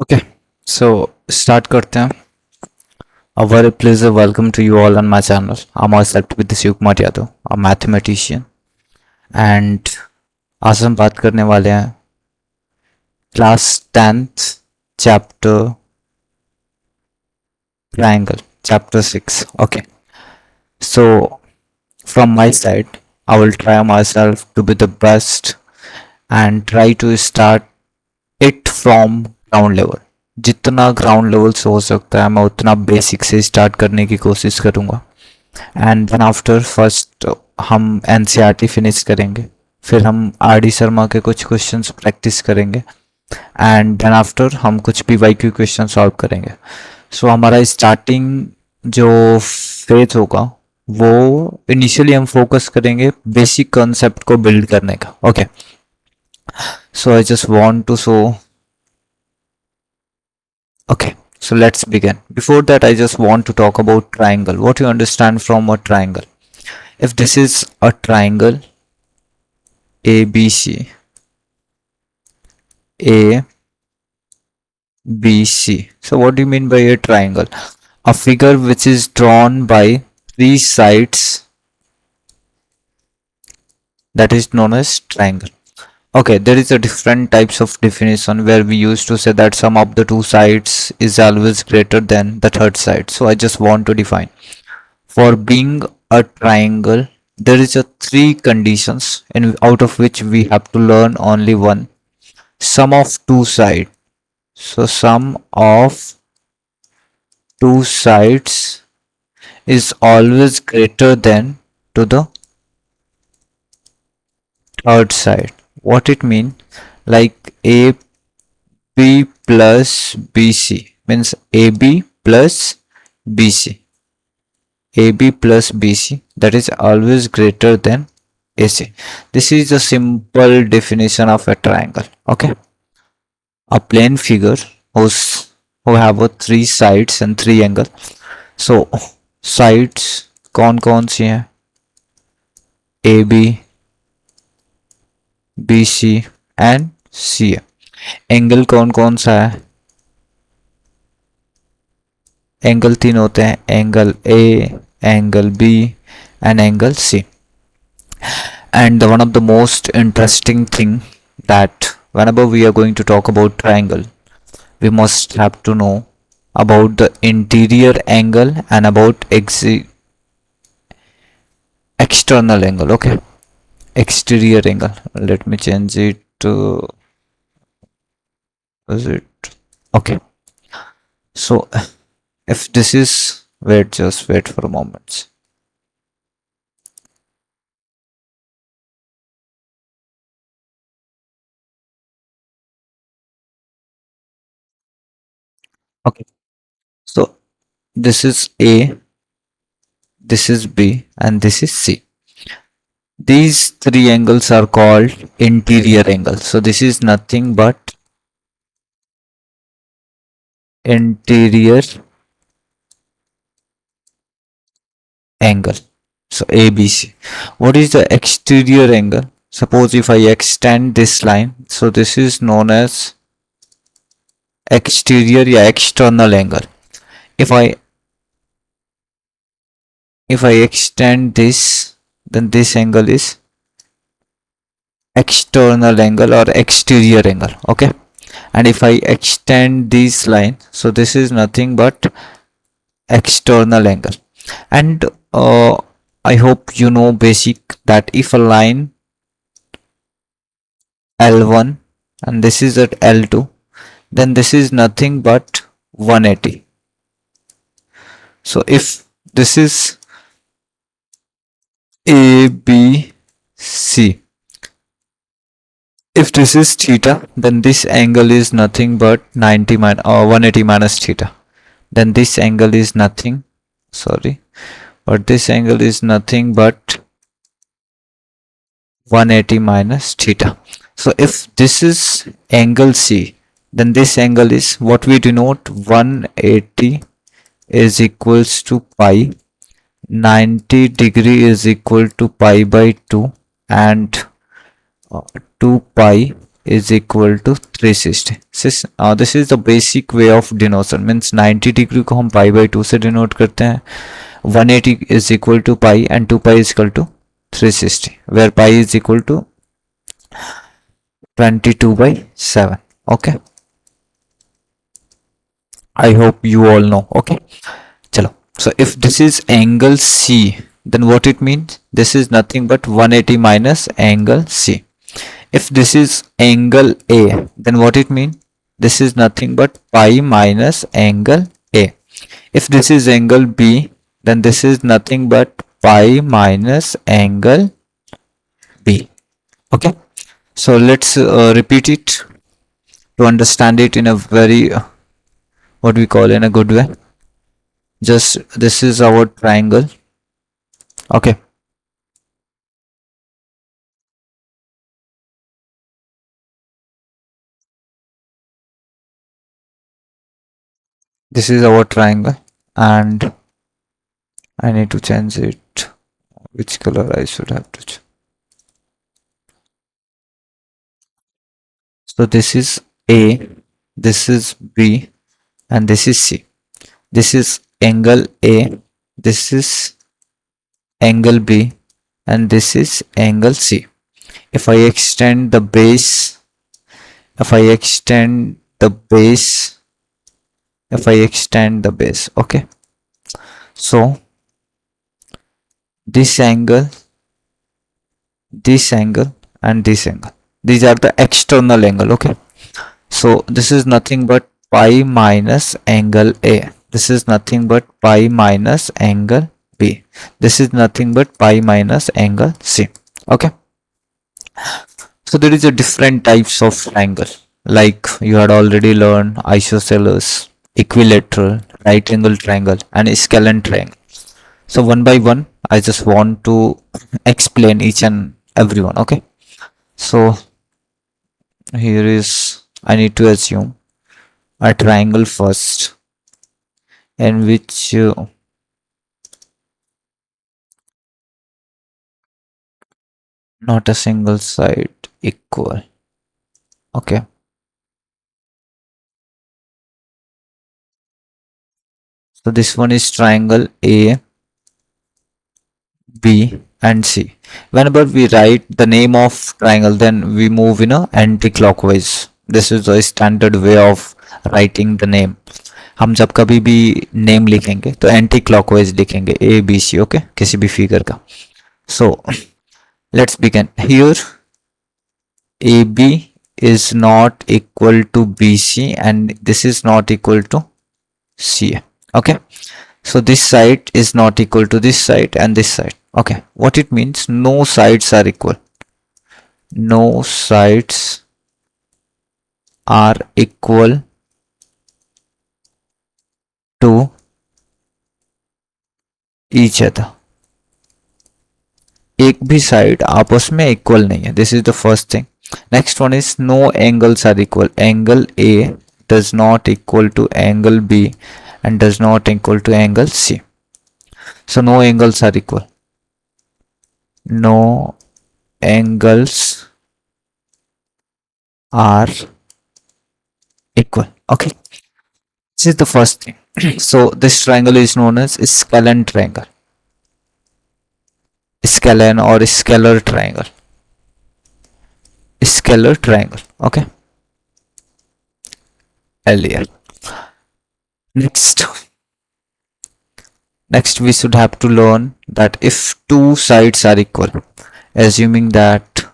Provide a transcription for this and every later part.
Okay, so start करते हैं. A very pleasure welcome to you all on my channel. I'm myself with this Yukmat Yadav, a mathematician, and आज हम बात करने वाले हैं class 10th chapter triangle chapter 6. Okay, so from my side, I will try myself to be the best and try to start it from ground level. जितना ground level से हो सकता है मैं उतना बेसिक से स्टार्ट करने की कोशिश करूँगा. एंड देन आफ्टर फर्स्ट हम एनसीईआरटी फिनिश करेंगे, फिर हम आर डी शर्मा के कुछ क्वेश्चंस प्रैक्टिस करेंगे एंड देन आफ्टर हम कुछ पीवाईक्यू क्वेश्चन सॉल्व करेंगे. सो हमारा स्टार्टिंग जो फेज होगा वो इनिशियली हम फोकस करेंगे बेसिक कॉन्सेप्ट को बिल्ड करने का. Okay, so I just want to show. Okay, so let's begin. Before that, I just want to talk about triangle. What you understand from a triangle? If this is a triangle ABC, A, B, C. So what do you mean by a triangle? A figure which is drawn by three sides, that is known as triangle. Okay, there is a different types of definition where we used to say that sum of the two sides is always greater than the third side. So I just want to define. For being a triangle, there is a three conditions and out of which we have to learn only one. Sum of two sides. So sum of two sides is always greater than to the third side. What it mean? Like AB plus BC means AB plus BC. AB plus BC, that is always greater than AC. This is a simple definition of a triangle. Okay, a plane figure who have a three sides and three angles. So sides कौन सी हैं? AB, BC and CA. Angle कौन सा है? Angle तीन होते हैं, angle A, angle B and angle C. And one of the most interesting thing that whenever we are going to talk about triangle, we must have to know about the interior angle and about external angle. Okay, exterior angle, let me change it to, is it okay? So if this is, just wait for a moment. Okay, so this is A, this is B and this is C. These three angles are called interior angles. So this is nothing but interior angle. So ABC. What is the exterior angle? Suppose if I extend this line, so this is known as exterior या external angle. If I extend this, then this angle is external angle or exterior angle. Okay, and if I extend this line, so this is nothing but external angle. And I hope you know basic that if a line L1 and this is at L2, then this is nothing but 180. So if this is ABC, if this is theta, then this angle is nothing but 90 minus 180 minus theta. Then this angle is nothing, sorry, but this angle is nothing but 180 minus theta. So if this is angle C, then this angle is what we denote 180 is equals to pi, 90 degree is equal to pi by 2 and 2 pi is equal to 360. This is the basic way of denotion. Means 90 degree को हम pi by 2 से denote करते हैं. 180 is equal to pi and 2 pi is equal to 360, where pi is equal to 22 by 7. Okay, I hope you all know. Okay, chalo. So if this is angle C, then what it means? This is nothing but 180 minus angle C. If this is angle A, then what it means? This is nothing but pi minus angle A. If this is angle B, then this is nothing but pi minus angle B. Okay, so let's repeat it to understand it in a very what we call in a good way. Just this is our triangle. Okay, this is our triangle, and I need to change it. Which color I should have to change? So this is A, this is B, and this is C. This is angle A, this is angle B, and this is angle C. If I extend the base, if I extend the base, if I extend the base, okay. So this angle, this angle, and this angle. These are the external angle, okay. So this is nothing but pi minus angle A. This is nothing but pi minus angle B. This is nothing but pi minus angle C. Okay. So there is a different types of triangle. Like you had already learned isosceles, equilateral, right angle triangle, and scalene triangle. So one by one, I just want to explain each and every one. Okay. So here is, I need to assume a triangle first, in which not a single side equal. Okay, so this one is triangle A, B, and C. Whenever we write the name of triangle, then we move in a anti-clockwise. This is the standard way of writing the name. हम जब कभी भी name लिखेंगे तो anti clockwise लिखेंगे, A B C. Okay, किसी भी figure का. So let's begin here. AB is not equal to BC and this is not equal to CA. Okay, so this side is not equal to this side and this side. Okay, what it means? No sides are equal. No sides are equal to each other. एक भी side आपस में equal नहीं है. This is the first thing. Next one is no angles are equal. Angle A does not equal to angle B and does not equal to angle C. So no angles are equal. No angles are equal. Okay, this is the first thing. So this triangle is known as scalene triangle, scalene or scalar triangle, scalar triangle. Okay, earlier. Next we should have to learn that if two sides are equal, assuming that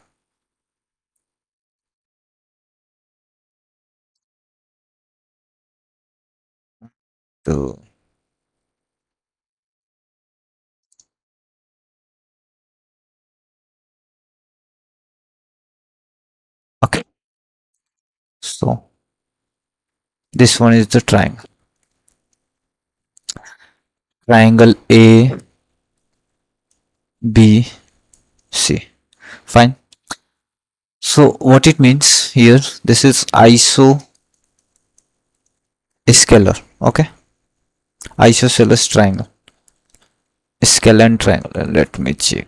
the okay, so this one is the triangle. Triangle A, B, C. Fine. So what it means here, this is isoscalar. Okay, isosceles triangle, scalene triangle. Let me check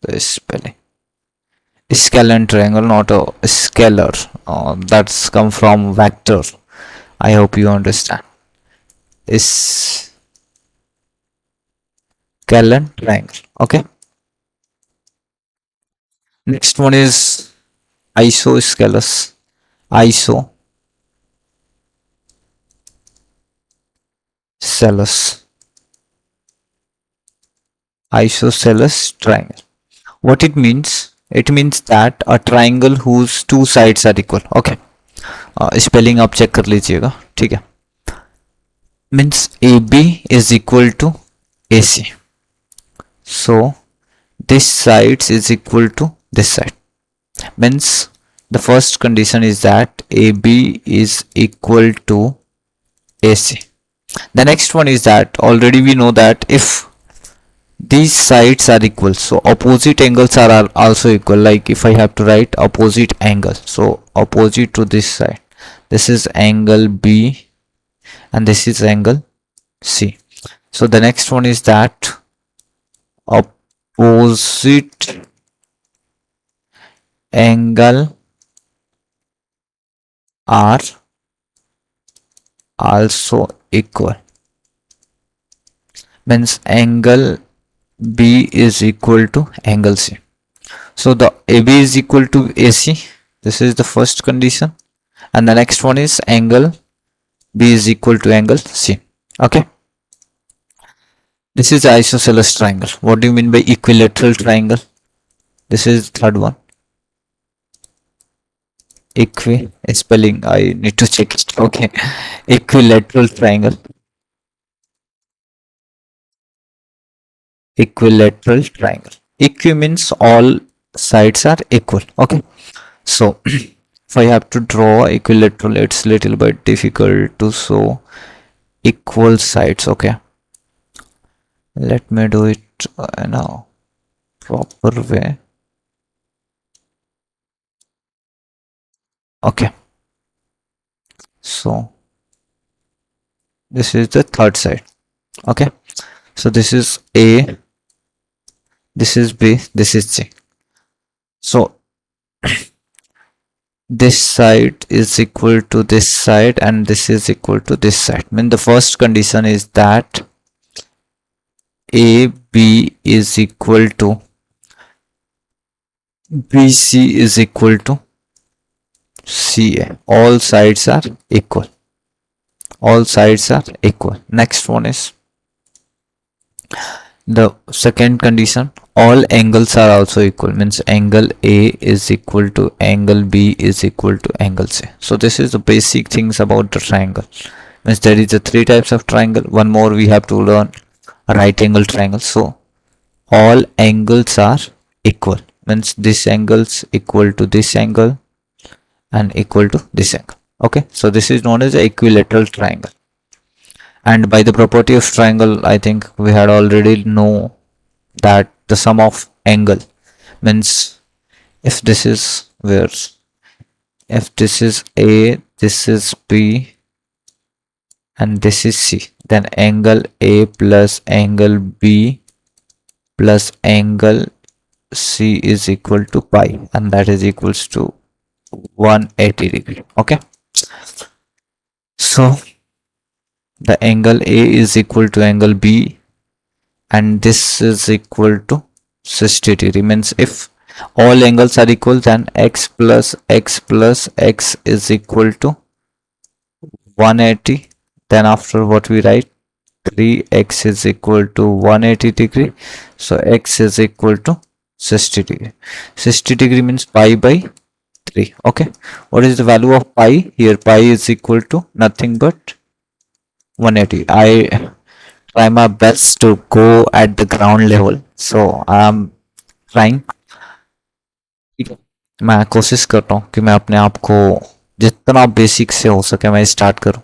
the spelling. Scalene triangle, not a scalar. That's come from vector. I hope you understand. Scalene triangle. Okay. Next one is isosceles. Isosceles. Isosceles triangle. What it means? It means that a triangle whose two sides are equal. Okay. Spelling आप check कर लीजिएगा, ठीक है. Means A B is equal to A C. So this sides is equal to this side. Means the first condition is that AB is equal to AC. The next one is that already we know that if these sides are equal, so opposite angles are also equal. Like if I have to write opposite angle, so opposite to this side, this is angle B and this is angle C. So the next one is that opposite angle are also equal. Means angle B is equal to angle C. So the AB is equal to AC. This is the first condition. And the next one is angle B is equal to angle C. Okay. This is the isosceles triangle. What do you mean by equilateral triangle? This is third one. Spelling I need to check it. Okay. Equilateral triangle. Equilateral triangle. Equi means all sides are equal. Okay. So if I have to draw equilateral, it's little bit difficult to show equal sides. Okay. Let me do it in a proper way. Okay. So this is the third side. Okay. So this is A, this is B, this is C. So this side is equal to this side and this is equal to this side. I mean the first condition is that AB is equal to BC is equal to CA. All sides are equal. All sides are equal. Next one is the second condition. All angles are also equal. Means angle A is equal to angle B is equal to angle C. So this is the basic things about the triangle. Means there is the three types of triangle. One more we have to learn, a right angle triangle. So all angles are equal. Means this angles equal to this angle and equal to this angle. Okay, so this is known as an equilateral triangle. And by the property of triangle, I think we had already know that the sum of angle means if this is where, if this is A, this is B and this is C, then angle A plus angle B plus angle C is equal to pi, and that is equals to 180 degree. Okay, so the angle A is equal to angle B and this is equal to 60 degree. Means if all angles are equal, then x plus x is equal to 180. Then after what we write, 3x is equal to 180 degree. So x is equal to 60 degree. 60 degree means pi by 3. Okay, what is the value of pi? Here pi is equal to nothing but 180. I try my best to go at the ground level, so I am trying. ठीक है, मैं कोशिश करता हूँ कि मैं अपने आप को जितना बेसिक से हो सके मैं स्टार्ट करूँ.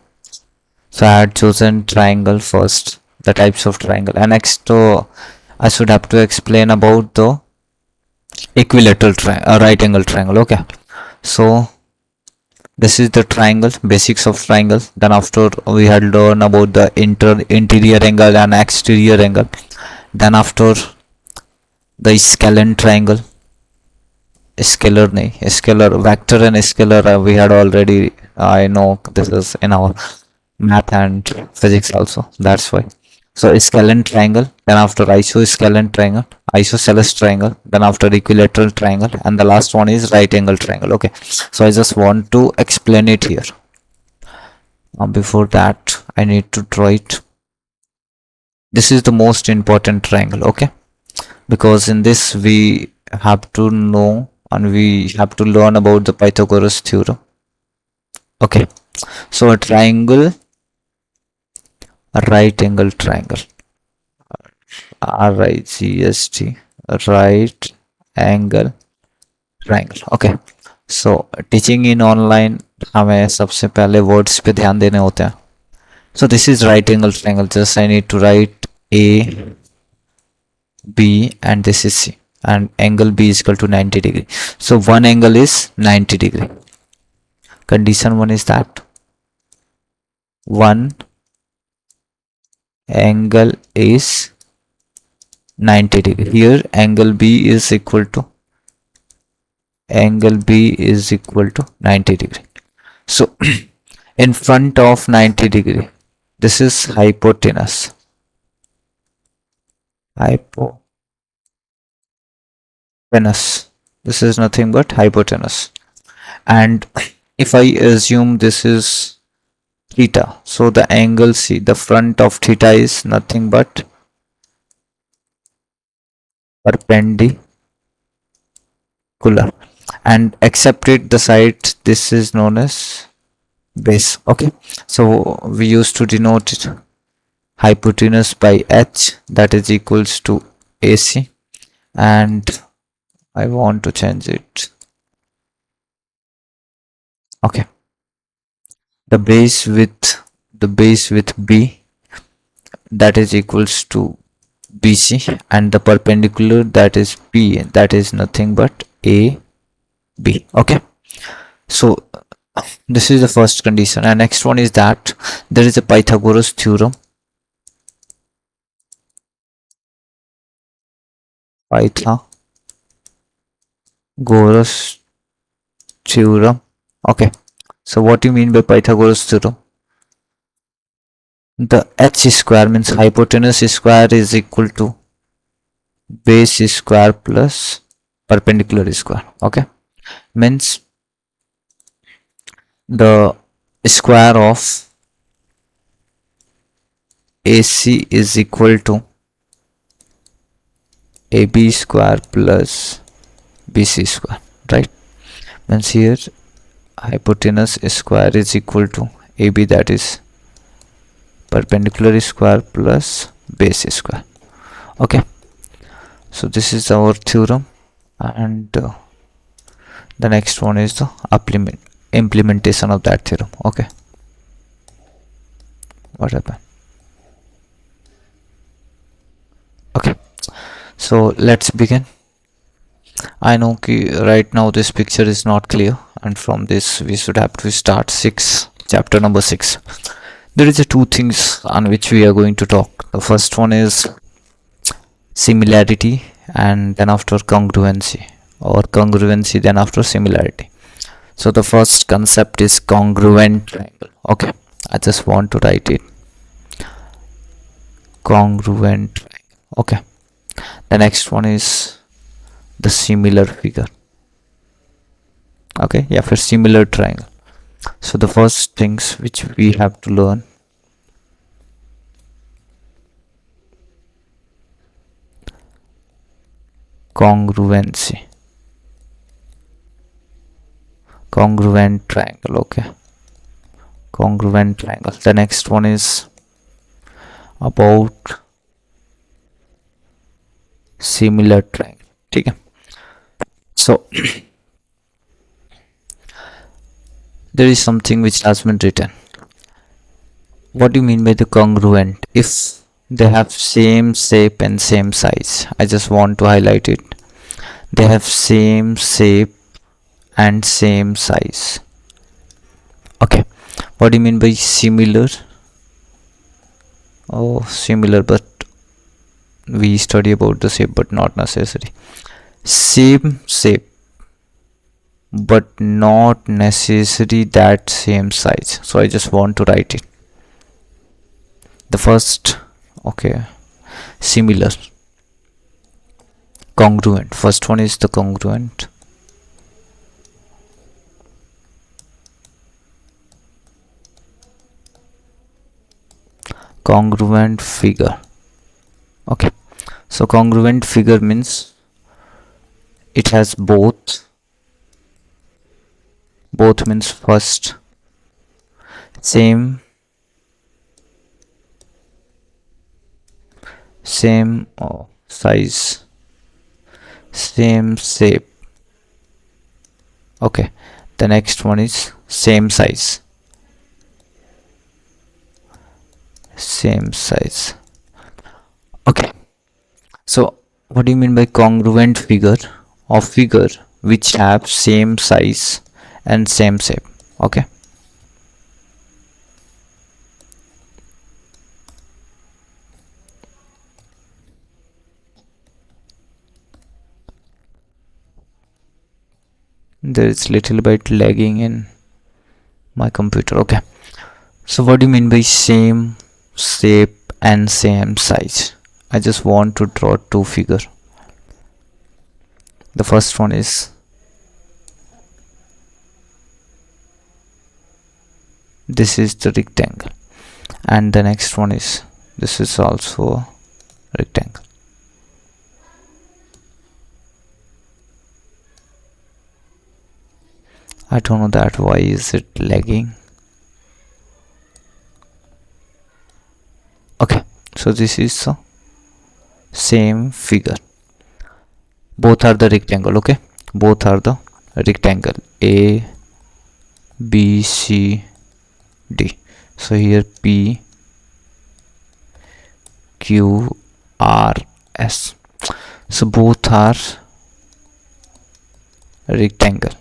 So I had chosen triangle first, the types of triangle, and next I should have to explain about the equilateral right angle triangle. Okay, so this is the triangle, basics of triangle. Then after we had learned about the interior angle and exterior angle. Then after the scalene triangle, scalar nahi, scalar vector and scalar we had already. I know this is in our math and physics also. That's why. So scalene triangle, then after isoscalene triangle, isosceles triangle, then after equilateral triangle, and the last one is right angle triangle. Okay. So I just want to explain it here. Before that, I need to draw it. This is the most important triangle. Okay, because in this we have to know and we have to learn about the Pythagoras theorem. Okay, so a triangle, a right angle triangle, RIGST, right angle triangle. Okay, so teaching in online हमें सबसे पहले words पे ध्यान देने होते हैं. So this is right angle triangle. Just I need to write A, B, and this is C, and angle B is equal to 90 degree. So one angle is 90 degree. Condition one is that one angle is 90 degree. Here angle B is equal to 90 degree. So in front of 90 degree, this is hypotenuse. This is nothing but hypotenuse. And if I assume this is theta, so the angle C, the front of theta is nothing but perpendicular, and accepted the side, this is known as base. Okay, so we used to denote it hypotenuse by H, that is equals to AC, and I want to change it. Okay, the base with B, that is equals to BC, and the perpendicular, that is P, that is nothing but AB. Okay, so this is the first condition, and next one is that there is a Pythagoras theorem. Pythagoras theorem. Okay, so what do you mean by Pythagoras theorem? The h square means hypotenuse square is equal to base square plus perpendicular square. Okay, means the square of AC is equal to AB square plus BC square, right? Means here hypotenuse square is equal to AB, that is perpendicular square plus base square. Okay, so this is our theorem, and the next one is the implementation of that theorem. Okay, what happened? Okay, so let's begin. I know right now this picture is not clear, and from this we should have to start chapter number 6. There is two things on which we are going to talk. The first one is similarity, and then after congruency, or congruency then after similarity. So the first concept is congruent triangle. Okay, I just want to write it, congruent triangle. Okay, the next one is the similar figure. Okay, yeah, for similar triangle. So the first things which we have to learn, congruency, congruent triangle. Okay, congruent triangle. The next one is about similar triangle. Okay, so there is something which has been written. What do you mean by the congruent? If they have same shape and same size, I just want to highlight it. They have same shape and same size. Okay, what do you mean by similar? Oh, similar, but we study about the shape, but not necessary. Same shape but not necessary that same size. So I just want to write it. The first, okay, similar, congruent. First one is the congruent. Congruent figure. Okay, so congruent figure means it has both means first same size, same shape. Okay, the next one is same size, same size. Okay, so what do you mean by congruent figure? Or figure which have same size and same shape. Okay, there is little bit lagging in my computer. Okay, so what do you mean by same shape and same size? I just want to draw two figure. The first one is this is the rectangle, and the next one is this is also a rectangle. I don't know that why is it lagging. Okay, so this is the same figure. Both are the rectangle. Okay, both are the rectangle A B C D. So here P Q R S. So both are rectangle.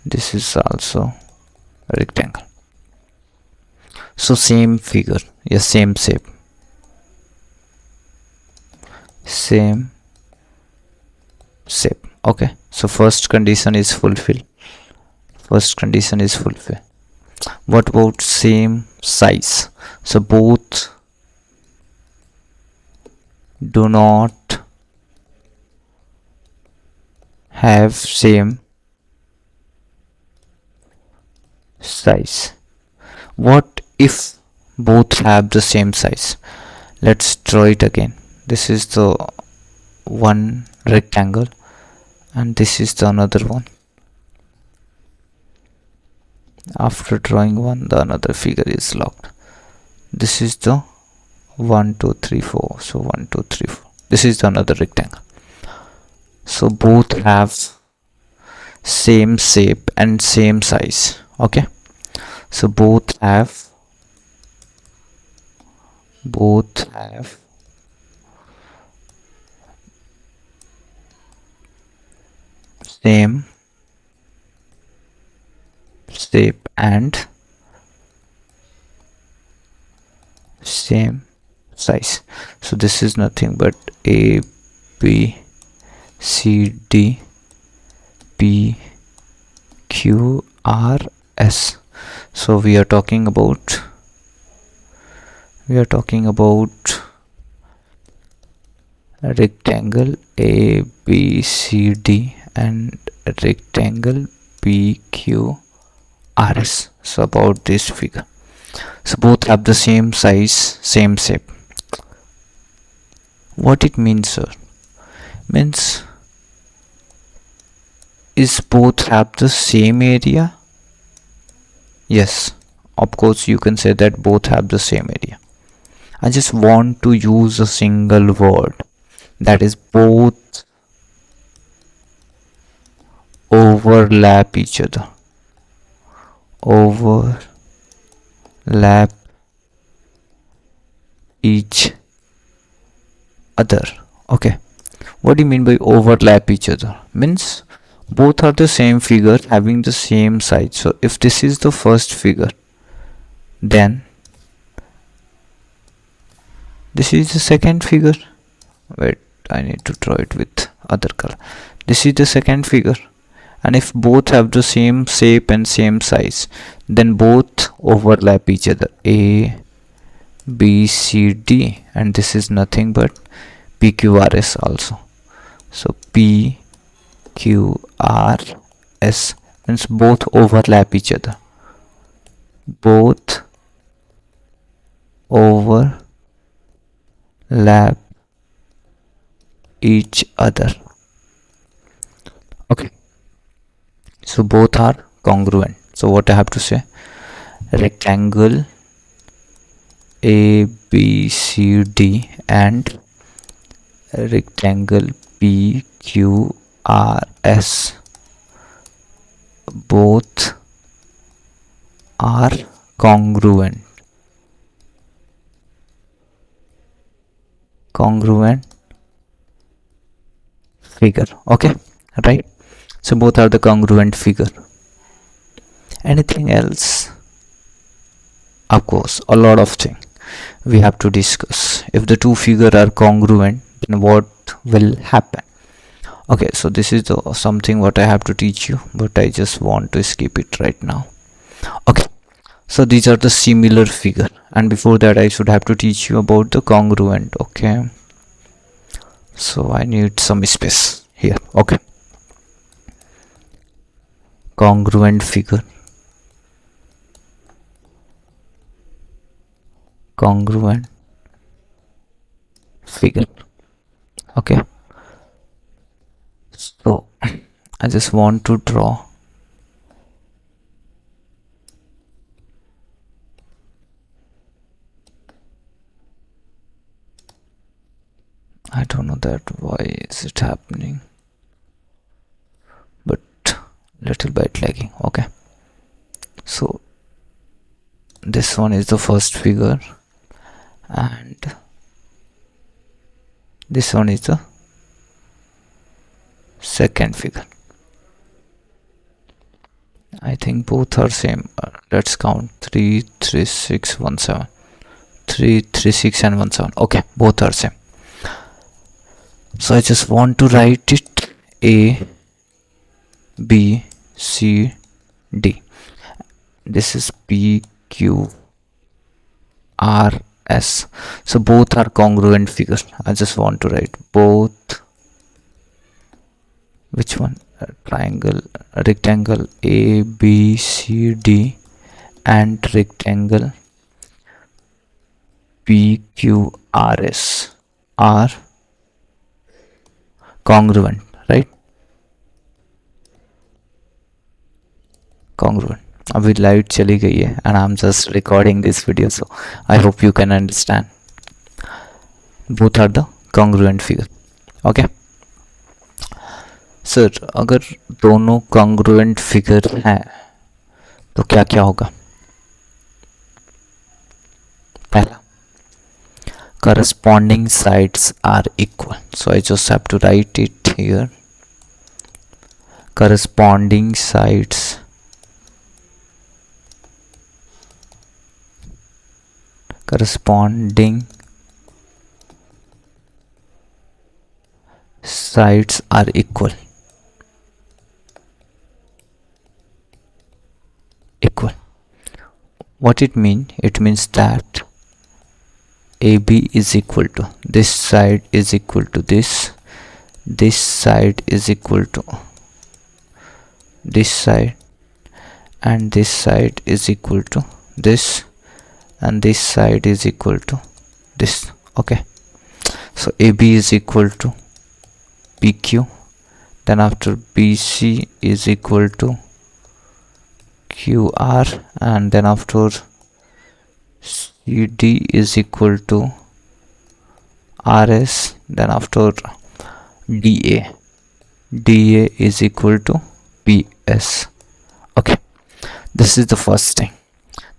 This is also a rectangle. So same figure, yes, same shape, same shape. Okay, so first condition is fulfilled. First condition is fulfilled. What about same size? So both do not have same size. What if both have the same size? Let's draw it again. This is the one rectangle and this is the another one. After drawing one, the another figure is locked. This is the 1 2 3 4. So 1 2 3 4. This is the another rectangle. So both have same shape and same size. Okay, so both have same shape and same size. So this is nothing but A B C D P Q R S. So we are talking about a rectangle A B C D and a rectangle P Q R S. So about this figure. So both have the same size, same shape. What it means, sir? Means is both have the same area? Yes, of course you can say that both have the same area. I just want to use a single word, that is both overlap each other. Overlap each other. Okay, what do you mean by overlap each other? Means both are the same figure having the same size. So if this is the first figure, then this is the second figure. Wait, I need to draw it with other color. This is the second figure, and if both have the same shape and same size, then both overlap each other. A, B, C, D, and this is nothing but PQRS also. So PQRS means both overlap each other. Both overlap each other. Okay. So both are congruent. So what I have to say? Rectangle A, B, C, D and rectangle P, Q, R, S both are congruent. Congruent figure. Okay, right? So both are the congruent figure. Anything else? Of course, a lot of things we have to discuss. If the two figures are congruent, then what will happen? Okay, so this is the something what I have to teach you, but I just want to skip it right now. Okay, so these are the similar figure, and before that I should have to teach you about the congruent. Okay, so I need some space here. Okay, congruent figure. Congruent figure. Okay, so I just want to draw I don't know that why is it happening, but little bit lagging. Okay, so this one is the first figure and this one is the second figure. I think both are same. Let's count 3, 3, 6, 1, 7. 3, 3, 6 and 1, 7. Okay, both are same. So I just want to write it A, B, C, D. This is P, Q, R, S. So both are congruent figures. I just want to write both. Which one? Triangle, rectangle A, B, C, D and rectangle P, Q, R, S are congruent, right? Congruent. अभी light चली गई है and I'm just recording this video, so I hope you can understand. Both are the congruent figure. Okay. Sir अगर दोनों congruent figure हैं तो क्या क्या होगा? पहला, corresponding sides are equal. So I just have to write it here. Corresponding sides are equal. What it mean? It means that AB is equal to this side is equal to this side is equal to this side, and this side is equal to this, and this side is equal to this. Okay, so AB is equal to PQ, then after BC is equal to QR, and then after CD is equal to RS, then after DA is equal to PS. Okay, this is the first thing.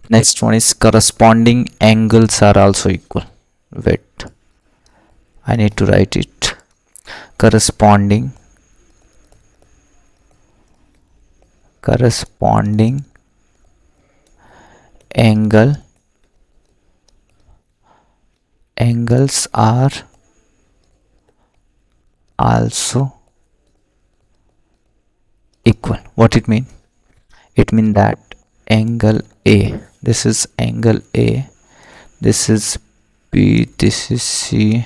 Next one is corresponding angles are also equal. Wait, I need to write it. Corresponding angles are also equal. What it mean? It mean that angle A, this is angle A, this is B, this is C,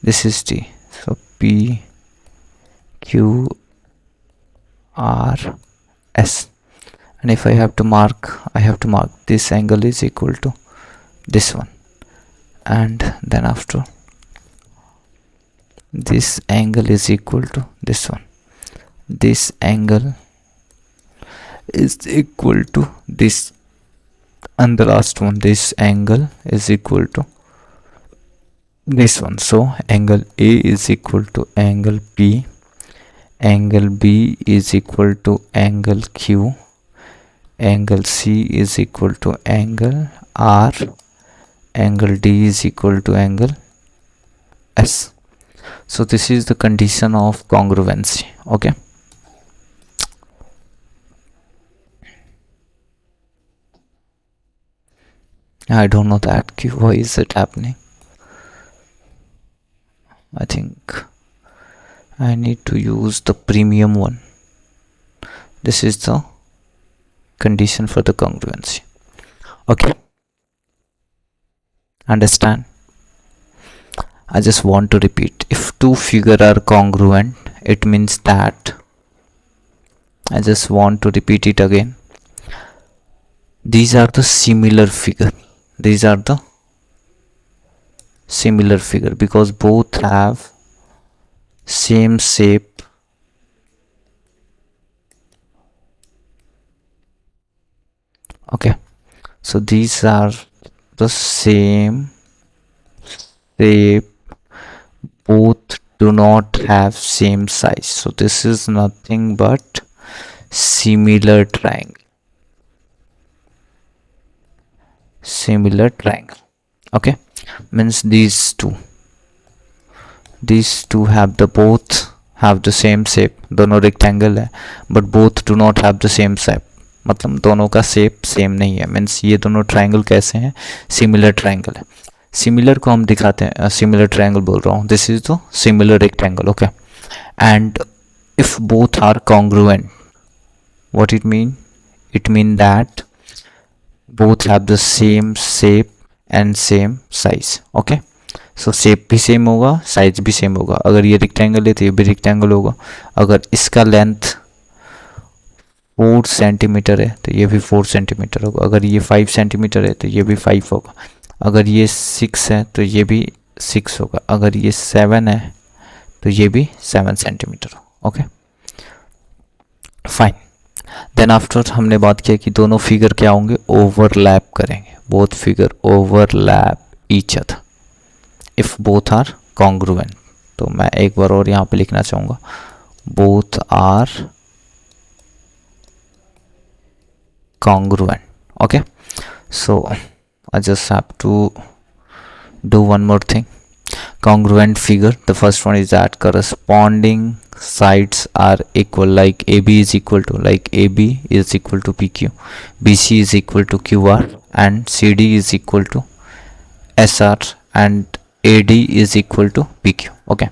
this is D. So P Q R S, and if I have to mark, this angle is equal to this one, and then after this angle is equal to this one, this angle is equal to this, and the last one, this angle is equal to this one. So angle A is equal to angle P, angle B is equal to angle Q, angle C is equal to angle R, angle D is equal to angle S. So this is the condition of congruency. Okay, I don't know that why is it happening. I think I need to use the premium one. This is the condition for the congruency. Okay, understand? I just want to repeat, if two figures are congruent, it means that, I just want to repeat it again, these are the similar figure, these are the similar figure because both have same shape, okay. So these are the same shape, both do not have same size, so this is nothing but similar triangle, okay. Means these two have the both have the same shape, दोनों rectangle है but both do not have the same shape, मतलब दोनों का shape same नहीं है. Means ये दोनों triangle कैसे हैं, सिमिलर ट्राइंगल है. सिमिलर को हम दिखाते हैं, सिमिलर ट्राइंगल बोल रहा हूँ, this is the similar rectangle, okay. And if both are congruent, what it mean that both have the same shape and same size, okay. So shape भी same होगा, साइज भी सेम होगा. अगर ये rectangle है तो ये भी रेक्टेंगल होगा. अगर इसका लेंथ 4 सेंटीमीटर है तो ये भी 4 सेंटीमीटर होगा. अगर ये 5 सेंटीमीटर है तो ये भी 5 होगा. अगर ये 6 है तो ये भी 6 होगा. अगर ये 7 है तो ये भी 7 सेंटीमीटर होगा, ओके फाइन. देन आफ्टर हमने बात किया कि दोनों फिगर क्या होंगे, ओवरलैप करेंगे. Both figure overlap each other if both are congruent. तो मैं एक बार और यहाँ पे लिखना चाहूँगा, both are congruent, okay. So I just have to do one more thing. Congruent figure, the first one is that corresponding sides are equal, like AB is equal to, PQ, BC is equal to QR, and CD is equal to SR, and AD is equal to PQ, okay.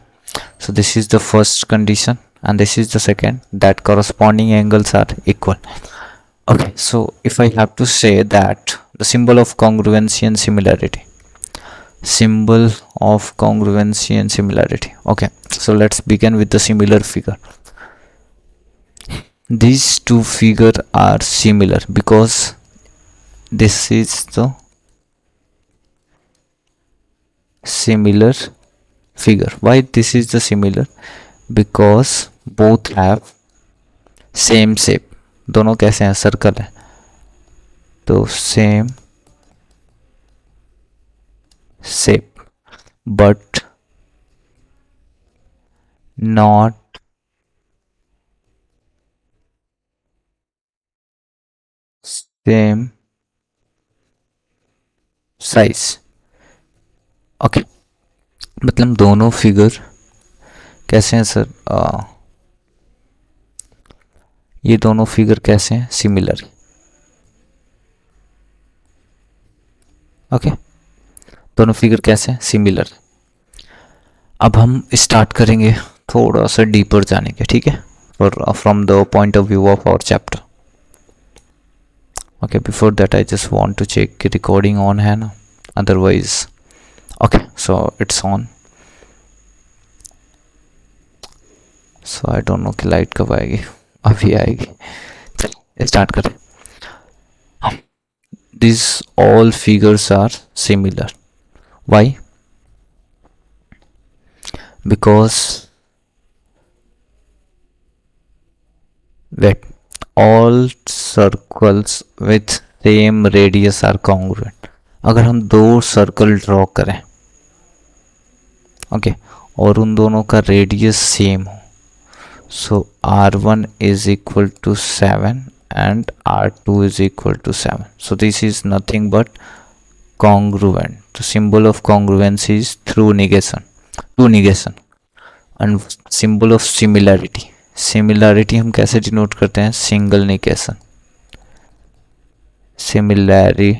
So this is the first condition, and this is the second, that corresponding angles are equal. Okay, so if I have to say that the symbol of congruency and similarity, okay, so let's begin with the similar figure. These two figures are similar because this is the similar figure. Why this is the similar? Because both have same shape. दोनों कैसे हैं, circle है, तो same shape but not same size, okay. मतलब दोनों figure कैसे हैं sir, ये दोनों फिगर कैसे हैं, सिमिलर, ओके. दोनों फिगर कैसे हैं, सिमिलर. अब हम स्टार्ट करेंगे थोड़ा सा डीपर जाने के, ठीक है. for from the point of view of our chapter. Okay, before that I just want to check recording on है ना, otherwise okay, so it's on. So I don't know कि लाइट कब आएगी, अभी आएगी, चलिए स्टार्ट करें. These all figures are similar. Why? Because wait, all circles with same radius are congruent. अगर हम दो सर्कल ड्रॉ करें ओके और उन दोनों का रेडियस सेम हो, सो r1 is equal to 7 and r2 is equal to 7, so this is nothing but congruent. The symbol of congruency is through negation, to negation. And symbol of similarity, similarity हम कैसे denote करते हैं, single negation. Similarity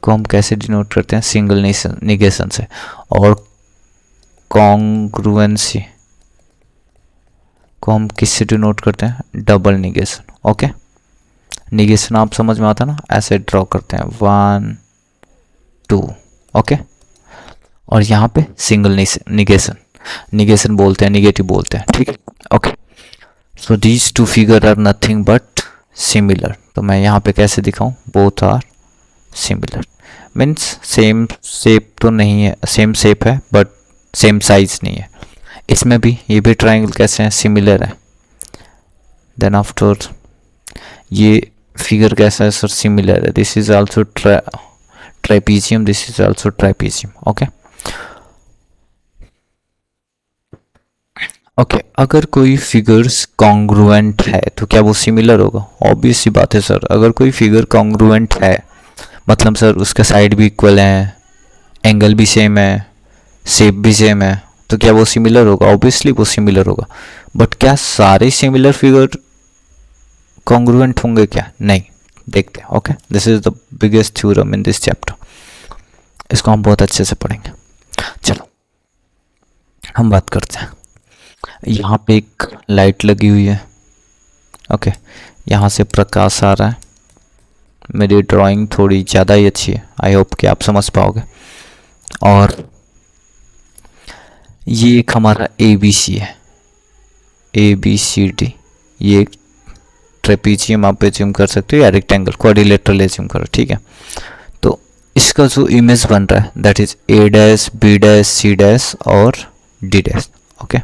को हम कैसे denote करते हैं, single negation से. और कॉन्ग्रुएंसी को हम किससे डिनोट करते हैं, डबल निगेशन. ओके, निगेशन आप समझ में आता ना, ऐसे ड्रॉ करते हैं 1 2. ओके, और यहाँ पे सिंगल निगेशन, निगेशन बोलते हैं, निगेटिव बोलते हैं, ठीक है. Okay, so these two figure are nothing but similar. तो मैं यहाँ पे कैसे दिखाऊं, both are similar, means same shape तो नहीं है, सेम शेप है बट सेम साइज नहीं है. इसमें भी ये भी ट्राइंगल कैसे हैं, सिमिलर है. देन आफ्टर ये फिगर कैसा है सर, सिमिलर है. This is also trapezium, this is also trapezium. Okay okay, अगर कोई फिगर्स कॉन्ग्रुएंट है तो क्या वो सिमिलर होगा, ऑब्वियस सी बात है सर. अगर कोई फिगर कॉन्ग्रुएंट है मतलब सर उसका साइड भी इक्वल है, एंगल भी सेम है, शेप भी सेम है, तो क्या वो सिमिलर होगा, ऑब्वियसली वो सिमिलर होगा. बट क्या सारे सिमिलर फिगर कॉन्ग्रुएंट होंगे क्या, नहीं. देखते हैं. Okay, this is the biggest theorem in this chapter, इसको हम बहुत अच्छे से पढ़ेंगे. चलो हम बात करते हैं. यहाँ पे एक लाइट लगी हुई है. ओके, यहाँ से प्रकाश आ रहा है. मेरी ड्राइंग थोड़ी ज़्यादा ही अच्छी है, आई होप कि आप समझ पाओगे. और ये एक हमारा ABC है, ABCD. ये एक ट्रेपीजियम आप एज्यूम कर सकते हो या रेक्टेंगल, क्वाड्रिलेटरल एज्यूम करो, ठीक है. तो इसका जो इमेज बन रहा है that is A dash, B dash, C dash और D dash. Okay,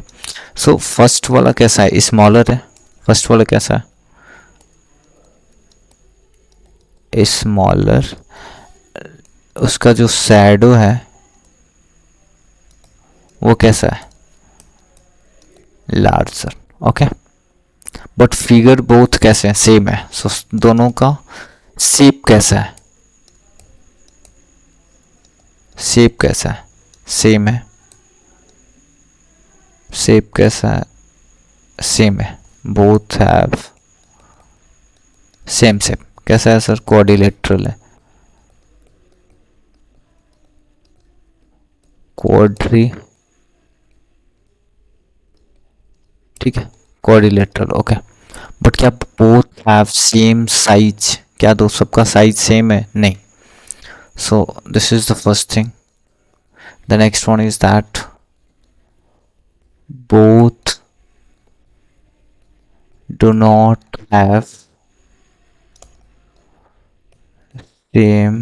so first वाला कैसा है, स्मॉलर है. फर्स्ट वाला कैसा है, स्मॉलर. उसका जो शैडो है वो कैसा है, larger. Okay, but figure both कैसे हैं, सेम है. सो दोनों का शेप कैसा है, शेप कैसा है, सेम है. शेप कैसा है, सेम है. Both have same shape. कैसा है सर, क्वाड्रिलेटरल है. क्वाड्री, ठीक है, क्वाड्रिलेटरल. ओके, बट क्या बोथ हैव सेम साइज, क्या दो सबका साइज सेम है, नहीं. So this is the first thing. The next one is that both do not have same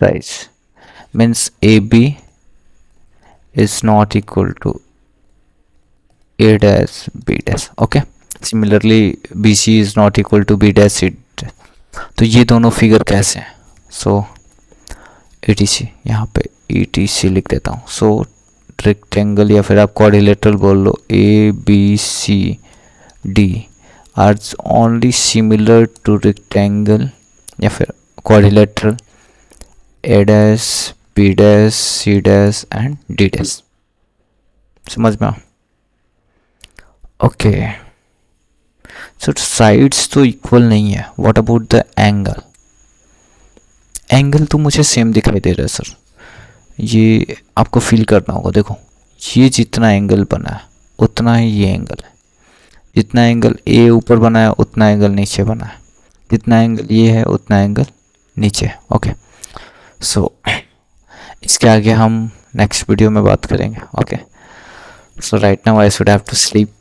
size, means AB is not equal to A dash, B dash. Okay, similarly BC is not equal to B dash, C dash. तो ये दोनों figure कैसे हैं, सो ETC, यहाँ पे ETC लिख देता हूँ. सो रेक्टेंगल या फिर आप क्वाड्रिलेटरल बोल लो, ABCD are only similar to rectangle या फिर quadrilateral A dash, B dash, C dash and D dash. समझ में? ओके, सो साइड्स तो इक्वल नहीं है. What about the angle, angle तो मुझे सेम दिखाई दे रहा है सर. ये आपको फील करना होगा। देखो ये जितना एंगल बना है उतना ही ये एंगल है, जितना एंगल ए ऊपर बना है उतना एंगल नीचे बना है, जितना एंगल ये है उतना एंगल नीचे है। ओके, सो इसके आगे हम नेक्स्ट वीडियो में बात करेंगे। Okay, so right now I should have to sleep.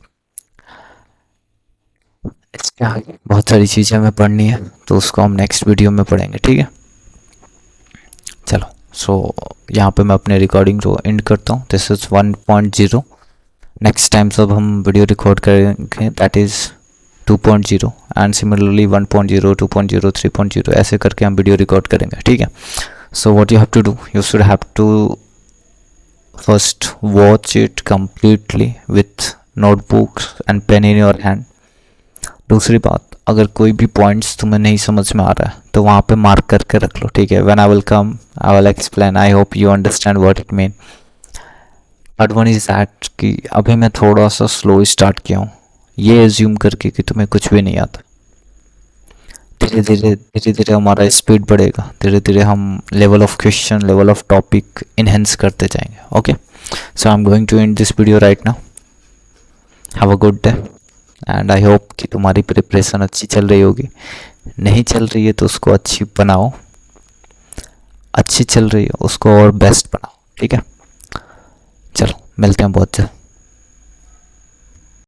इसके आगे बहुत सारी चीज़ें हमें पढ़नी है, तो उसको हम नेक्स्ट वीडियो में पढ़ेंगे, ठीक है। चलो, सो यहाँ पे मैं अपने रिकॉर्डिंग को एंड करता हूँ। This is 1.0। नेक्स्ट टाइम सब हम वीडियो रिकॉर्ड करेंगे दैट इज़ 2.0 एंड सिमिलरली 1.0, 2.0, 3.0 ऐसे करके हम वीडियो रिकॉर्ड करेंगे, ठीक है। So what you have to do, you should have to first watch it completely with notebooks and pen in your hand। दूसरी बात, अगर कोई भी पॉइंट्स तुम्हें नहीं समझ में आ रहा है तो वहाँ पे मार्क करके रख लो, ठीक है। When I will come I will explain, I hope you understand what it mean. But one is that कि अभी मैं थोड़ा सा स्लो स्टार्ट किया हूँ, ये एज्यूम करके कि तुम्हें कुछ भी नहीं आता। धीरे धीरे हमारा स्पीड बढ़ेगा, धीरे धीरे हम level of question, level of topic enhance करते जाएंगे। Okay, so I am going to end this video right now. Have a good day and I hope कि तुम्हारी प्रिपरेशन अच्छी चल रही होगी। नहीं चल रही है तो उसको अच्छी बनाओ, अच्छी चल रही है उसको और बेस्ट बनाओ, ठीक है। चलो मिलते हैं बहुत जल्द।